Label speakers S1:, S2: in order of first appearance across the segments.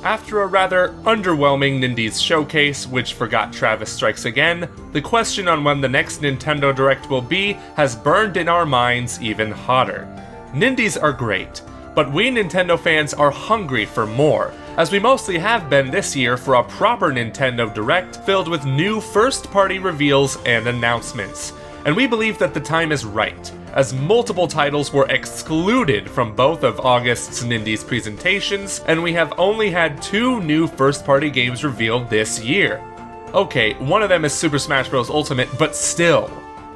S1: After a rather underwhelming Nindies Showcase, which forgot Travis Strikes Again, the question on when the next Nintendo Direct will be has burned in our minds even hotter. Nindies are great, but we Nintendo fans are hungry for more, as we mostly have been this year for a proper Nintendo Direct filled with new first-party reveals and announcements. And we believe that the time is right, as multiple titles were excluded from both of August's Nindies presentations, and we have only had 2 new first-party games revealed this year. Okay, one of them is Super Smash Bros. Ultimate, but still.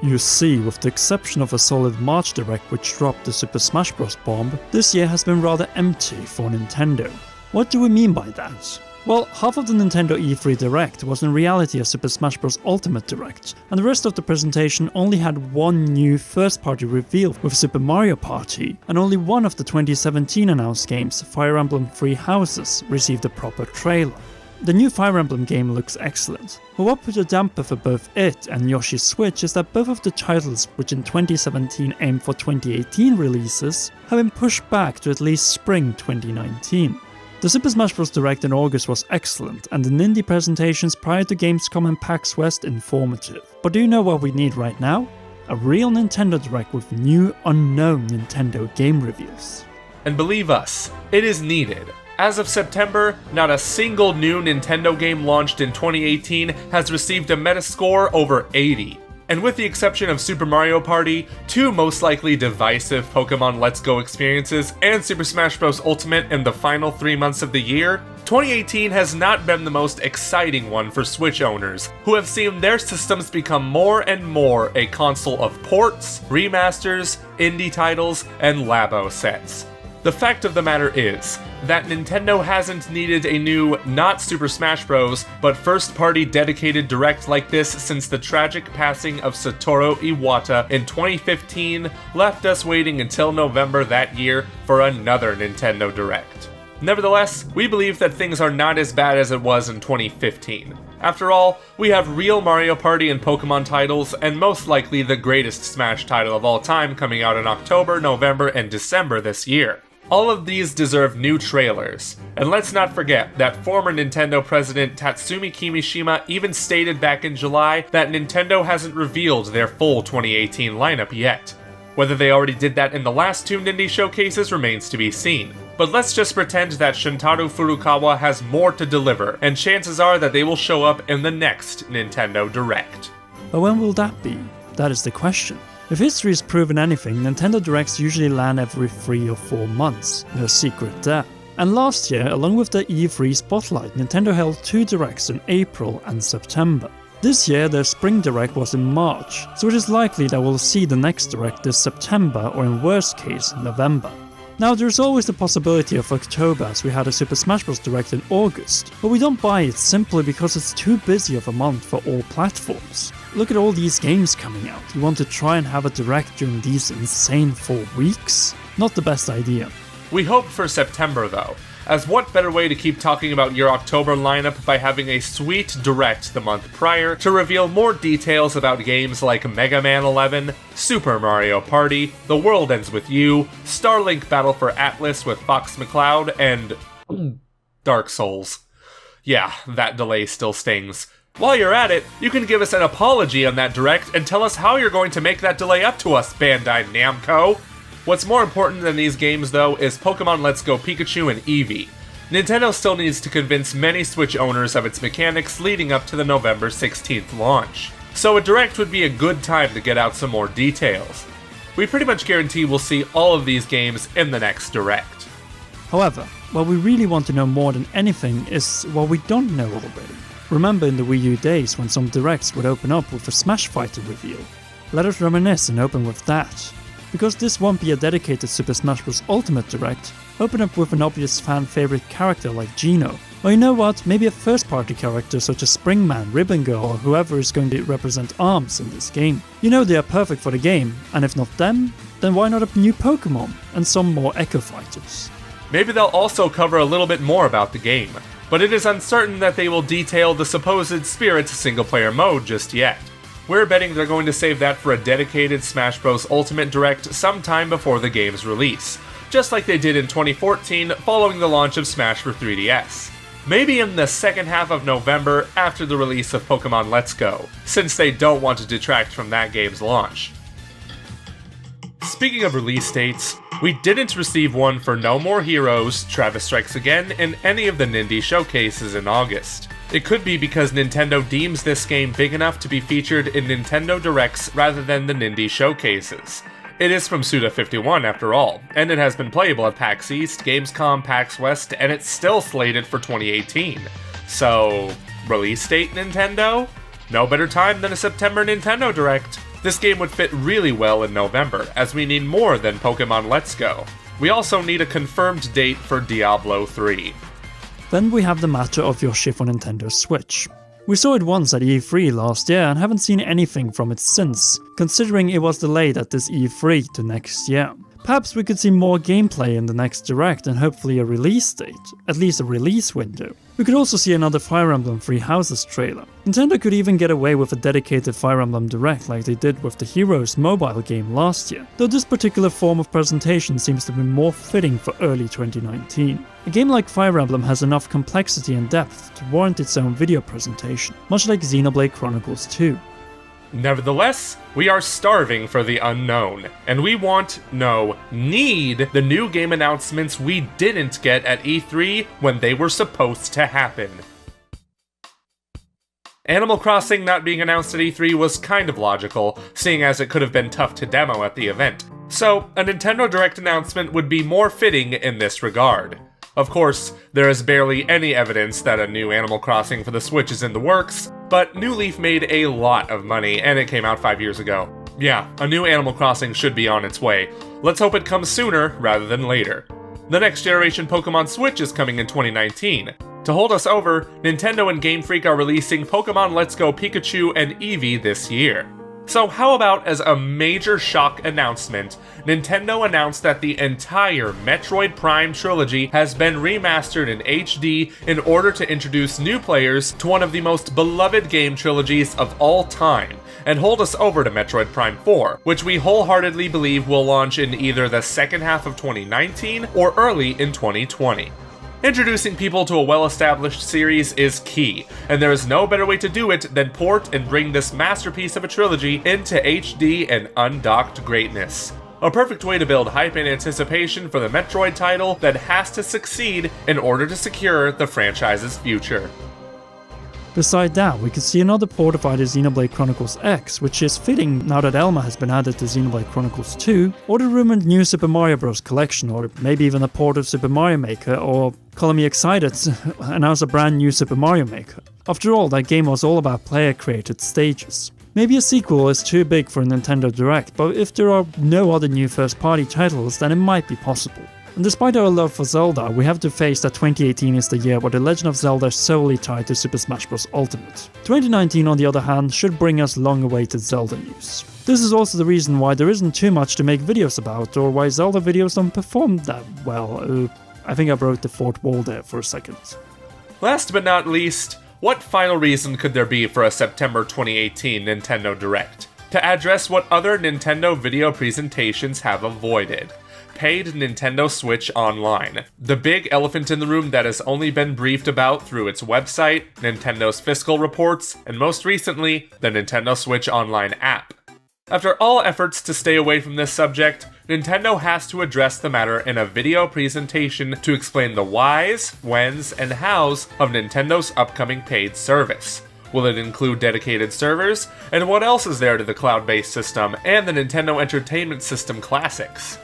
S2: You see, with the exception of a solid March Direct which dropped the Super Smash Bros. Bomb, this year has been rather empty for Nintendo. What do we mean by that? Well, half of the Nintendo E3 Direct was in reality a Super Smash Bros. Ultimate Direct, and the rest of the presentation only had one new first-party reveal with Super Mario Party, and only one of the 2017 announced games, Fire Emblem Three Houses, received a proper trailer. The new Fire Emblem game looks excellent, but what put a damper for both it and Yoshi's Switch is that both of the titles, which in 2017 aimed for 2018 releases, have been pushed back to at least spring 2019. The Super Smash Bros. Direct in August was excellent, and the Nindie presentations prior to Gamescom and PAX West informative. But do you know what we need right now? A real Nintendo Direct with new, unknown Nintendo game reveals.
S1: And believe us, it is needed. As of September, not a single new Nintendo game launched in 2018 has received a Metascore over 80. And with the exception of Super Mario Party, 2 most likely divisive Pokemon Let's Go experiences, and Super Smash Bros. Ultimate in the final 3 months of the year, 2018 has not been the most exciting one for Switch owners, who have seen their systems become more and more a console of ports, remasters, indie titles, and Labo sets. The fact of the matter is that Nintendo hasn't needed a new, not Super Smash Bros., but first-party dedicated Direct like this since the tragic passing of Satoru Iwata in 2015 left us waiting until November that year for another Nintendo Direct. Nevertheless, we believe that things are not as bad as it was in 2015. After all, we have real Mario Party and Pokemon titles, and most likely the greatest Smash title of all time coming out in October, November, and December this year. All of these deserve new trailers, and let's not forget that former Nintendo president Tatsumi Kimishima even stated back in July that Nintendo hasn't revealed their full 2018 lineup yet. Whether they already did that in the last 2 Nindies Showcases remains to be seen, but let's just pretend that Shintaro Furukawa has more to deliver, and chances are that they will show up in the next Nintendo Direct.
S2: But when will that be? That is the question. If history has proven anything, Nintendo Directs usually land every 3 or 4 months, no secret there. And last year, along with the E3 Spotlight, Nintendo held 2 Directs in April and September. This year, their Spring Direct was in March, so it is likely that we'll see the next Direct this September or in worst case, November. Now, there's always the possibility of October, as we had a Super Smash Bros. Direct in August, but we don't buy it simply because it's too busy of a month for all platforms. Look at all these games coming out. You want to try and have a Direct during these insane 4 weeks? Not the best idea.
S1: We hope for September though, as what better way to keep talking about your October lineup by having a sweet Direct the month prior to reveal more details about games like Mega Man 11, Super Mario Party, The World Ends With You, Starlink Battle for Atlas with Fox McCloud, and Dark Souls. Yeah, that delay still stings. While you're at it, you can give us an apology on that Direct and tell us how you're going to make that delay up to us, Bandai Namco. What's more important than these games, though, is Pokemon Let's Go Pikachu and Eevee. Nintendo still needs to convince many Switch owners of its mechanics leading up to the November 16th launch. So a Direct would be a good time to get out some more details. We pretty much guarantee we'll see all of these games in the next Direct.
S2: However, what we really want to know more than anything is what we don't know already. Remember in the Wii U days when some Directs would open up with a Smash Fighter reveal? Let us reminisce and open with that. Because this won't be a dedicated Super Smash Bros. Ultimate Direct, open up with an obvious fan favorite character like Geno. Or you know what, maybe a first party character such as Springman, Ribbon Girl, or whoever is going to represent ARMS in this game. You know they are perfect for the game, and if not them, then why not a new Pokemon, and some more Echo Fighters?
S1: Maybe they'll also cover a little bit more about the game, but it is uncertain that they will detail the supposed Spirits single-player mode just yet. We're betting they're going to save that for a dedicated Smash Bros. Ultimate Direct sometime before the game's release. just like they did in 2014 following the launch of Smash for 3DS. Maybe in the second half of November after the release of Pokemon Let's Go, since they don't want to detract from that game's launch. Speaking of release dates, we didn't receive one for No More Heroes, Travis Strikes Again, and any of the Nindies Showcases in August. It could be because Nintendo deems this game big enough to be featured in Nintendo Directs rather than the Nindies Showcases. It is from Suda51 after all, and it has been playable at PAX East, Gamescom, PAX West, and it's still slated for 2018. So, release date Nintendo? No better time than a September Nintendo Direct. This game would fit really well in November, as we need more than Pokemon Let's Go. We also need a confirmed date for Diablo 3.
S2: Then we have the matter of Yoshi for Nintendo Switch. We saw it once at E3 last year and haven't seen anything from it since, considering it was delayed at this E3 to next year. Perhaps we could see more gameplay in the next Direct and hopefully a release date, at least a release window. We could also see another Fire Emblem Three Houses trailer. Nintendo could even get away with a dedicated Fire Emblem Direct like they did with the Heroes mobile game last year, though this particular form of presentation seems to be more fitting for early 2019. A game like Fire Emblem has enough complexity and depth to warrant its own video presentation, much like Xenoblade Chronicles 2.
S1: Nevertheless, we are starving for the unknown, and we need the new game announcements we didn't get at E3 when they were supposed to happen. Animal Crossing not being announced at E3 was kind of logical, seeing as it could have been tough to demo at the event. So, a Nintendo Direct announcement would be more fitting in this regard. Of course, there is barely any evidence that a new Animal Crossing for the Switch is in the works, but New Leaf made a lot of money and it came out 5 years ago. Yeah, a new Animal Crossing should be on its way. Let's hope it comes sooner rather than later. The next generation Pokemon Switch is coming in 2019. To hold us over, Nintendo and Game Freak are releasing Pokemon Let's Go Pikachu and Eevee this year. So how about as a major shock announcement, Nintendo announced that the entire Metroid Prime trilogy has been remastered in HD in order to introduce new players to one of the most beloved game trilogies of all time, and hold us over to Metroid Prime 4, which we wholeheartedly believe will launch in either the second half of 2019 or early in 2020. Introducing people to a well-established series is key, and there is no better way to do it than port and bring this masterpiece of a trilogy into HD and undocked greatness. A perfect way to build hype and anticipation for the Metroid title that has to succeed in order to secure the franchise's future.
S2: Beside that, we could see another port of either Xenoblade Chronicles X, which is fitting now that Elma has been added to Xenoblade Chronicles 2, or the rumored new Super Mario Bros. Collection, or maybe even a port of Super Mario Maker, or, calling me excited, announce a brand new Super Mario Maker. After all, that game was all about player-created stages. Maybe a sequel is too big for a Nintendo Direct, but if there are no other new first-party titles, then it might be possible. And despite our love for Zelda, we have to face that 2018 is the year where The Legend of Zelda is solely tied to Super Smash Bros. Ultimate. 2019, on the other hand, should bring us long-awaited Zelda news. This is also the reason why there isn't too much to make videos about, or why Zelda videos don't perform that well. I think I broke the fourth wall there for a second.
S1: Last but not least, what final reason could there be for a September 2018 Nintendo Direct? To address what other Nintendo video presentations have avoided. Paid Nintendo Switch Online. The big elephant in the room that has only been briefed about through its website, Nintendo's fiscal reports, and most recently, the Nintendo Switch Online app. After all efforts to stay away from this subject, Nintendo has to address the matter in a video presentation to explain the whys, whens, and hows of Nintendo's upcoming paid service. Will it include dedicated servers? And what else is there to the cloud-based system and the Nintendo Entertainment System classics?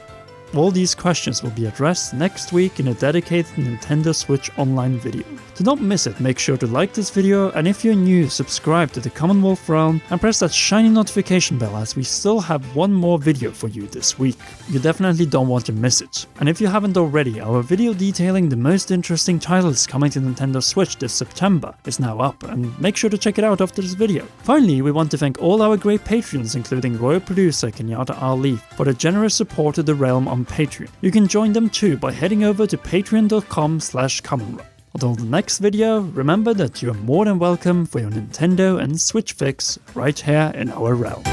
S2: All these questions will be addressed next week in a dedicated Nintendo Switch Online video. To not miss it, make sure to like this video, and if you're new, subscribe to the Commonwealth Realm and press that shiny notification bell, as we still have one more video for you this week. You definitely don't want to miss it. And if you haven't already, our video detailing the most interesting titles coming to Nintendo Switch this September is now up, and make sure to check it out after this video. Finally, we want to thank all our great patrons, including royal producer Kenyatta Ali, for the generous support of the Realm on Patreon. You can join them too by heading over to patreon.com/commonrealm. Until the next video, remember that you are more than welcome for your Nintendo and Switch fix right here in our realm.